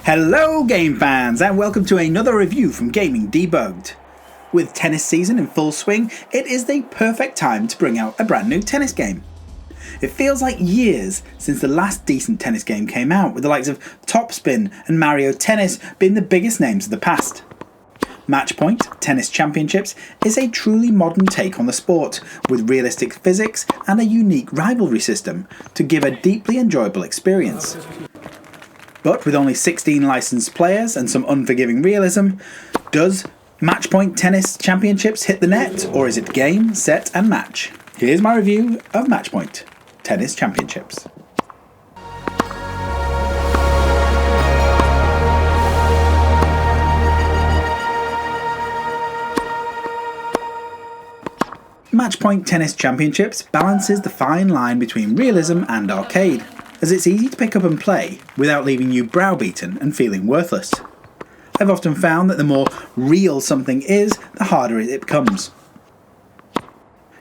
Hello game fans and welcome to another review from Gaming Debugged. With tennis season in full swing, it is the perfect time to bring out a brand new tennis game. It feels like years since the last decent tennis game came out, with the likes of Topspin and Mario Tennis being the biggest names of the past. Matchpoint Tennis Championships is a truly modern take on the sport, with realistic physics and a unique rivalry system to give a deeply enjoyable experience. But with only 16 licensed players and some unforgiving realism, does Matchpoint Tennis Championships hit the net, or is it game, set and match? Here's my review of Matchpoint Tennis Championships. Matchpoint Tennis Championships balances the fine line between realism and arcade, as it's easy to pick up and play without leaving you browbeaten and feeling worthless. I've often found that the more real something is, the harder it becomes.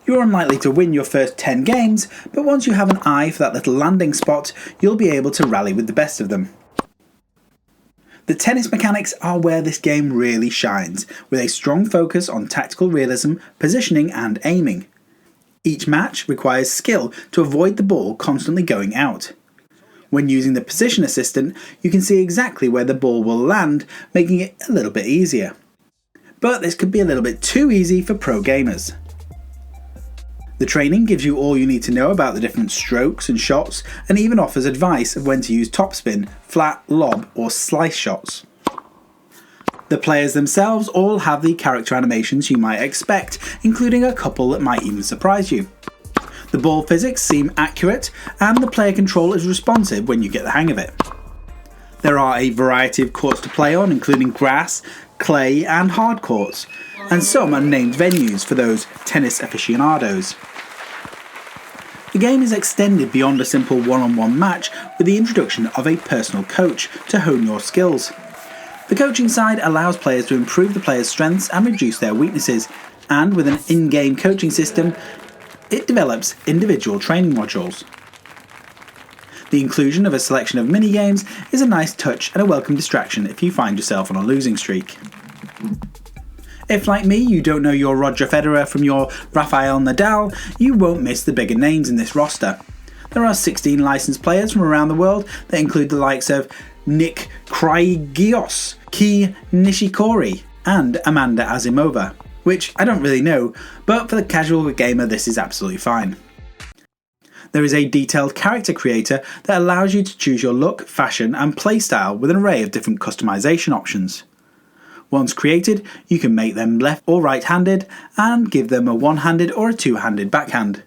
You're unlikely to win your first 10 games, but once you have an eye for that little landing spot, you'll be able to rally with the best of them. The tennis mechanics are where this game really shines, with a strong focus on tactical realism, positioning and aiming. Each match requires skill to avoid the ball constantly going out. When using the position assistant, you can see exactly where the ball will land, making it a little bit easier. But this could be a little bit too easy for pro gamers. The training gives you all you need to know about the different strokes and shots, and even offers advice of when to use topspin, flat, lob or slice shots. The players themselves all have the character animations you might expect, including a couple that might even surprise you. The ball physics seem accurate, and the player control is responsive when you get the hang of it. There are a variety of courts to play on, including grass, clay and hard courts, and some unnamed venues for those tennis aficionados. The game is extended beyond a simple one-on-one match with the introduction of a personal coach to hone your skills. The coaching side allows players to improve the player's strengths and reduce their weaknesses, and with an in-game coaching system, it develops individual training modules. The inclusion of a selection of mini-games is a nice touch and a welcome distraction if you find yourself on a losing streak. If, like me, you don't know your Roger Federer from your Rafael Nadal, you won't miss the bigger names in this roster. There are 16 licensed players from around the world that include the likes of Nick Kyrgios, Kei Nishikori and Amanda Azimova, which I don't really know, but for the casual gamer this is absolutely fine. There is a detailed character creator that allows you to choose your look, fashion and playstyle with an array of different customization options. Once created, you can make them left or right-handed and give them a one-handed or a two-handed backhand.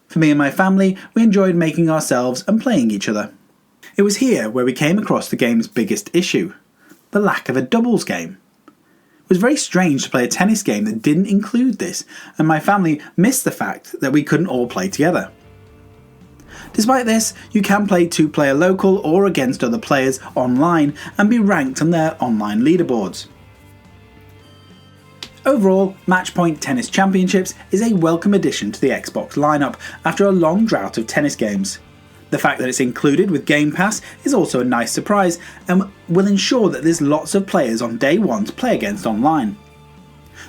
For me and my family, we enjoyed making ourselves and playing each other. It was here where we came across the game's biggest issue: the lack of a doubles game. It was very strange to play a tennis game that didn't include this, and my family missed the fact that we couldn't all play together. Despite this, you can play two-player local or against other players online and be ranked on their online leaderboards. Overall, Matchpoint Tennis Championships is a welcome addition to the Xbox lineup after a long drought of tennis games. The fact that it's included with Game Pass is also a nice surprise and will ensure that there's lots of players on day one to play against online.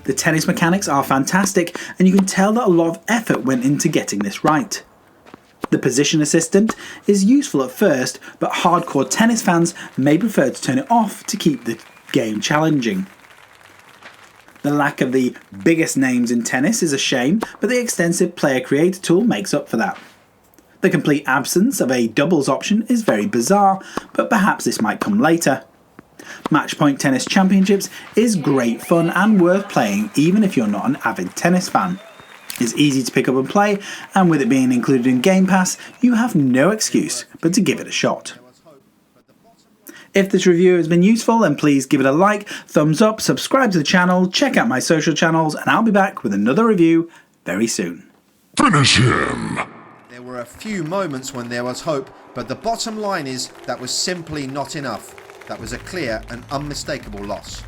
The tennis mechanics are fantastic, and you can tell that a lot of effort went into getting this right. The position assistant is useful at first, but hardcore tennis fans may prefer to turn it off to keep the game challenging. The lack of the biggest names in tennis is a shame, but the extensive player creator tool makes up for that. The complete absence of a doubles option is very bizarre, but perhaps this might come later. Matchpoint Tennis Championships is great fun and worth playing even if you're not an avid tennis fan. It's easy to pick up and play, and with it being included in Game Pass, you have no excuse but to give it a shot. If this review has been useful, then please give it a like, thumbs up, subscribe to the channel, check out my social channels, and I'll be back with another review very soon. Finish him! There were a few moments when there was hope, but the bottom line is that was simply not enough. That was a clear and unmistakable loss.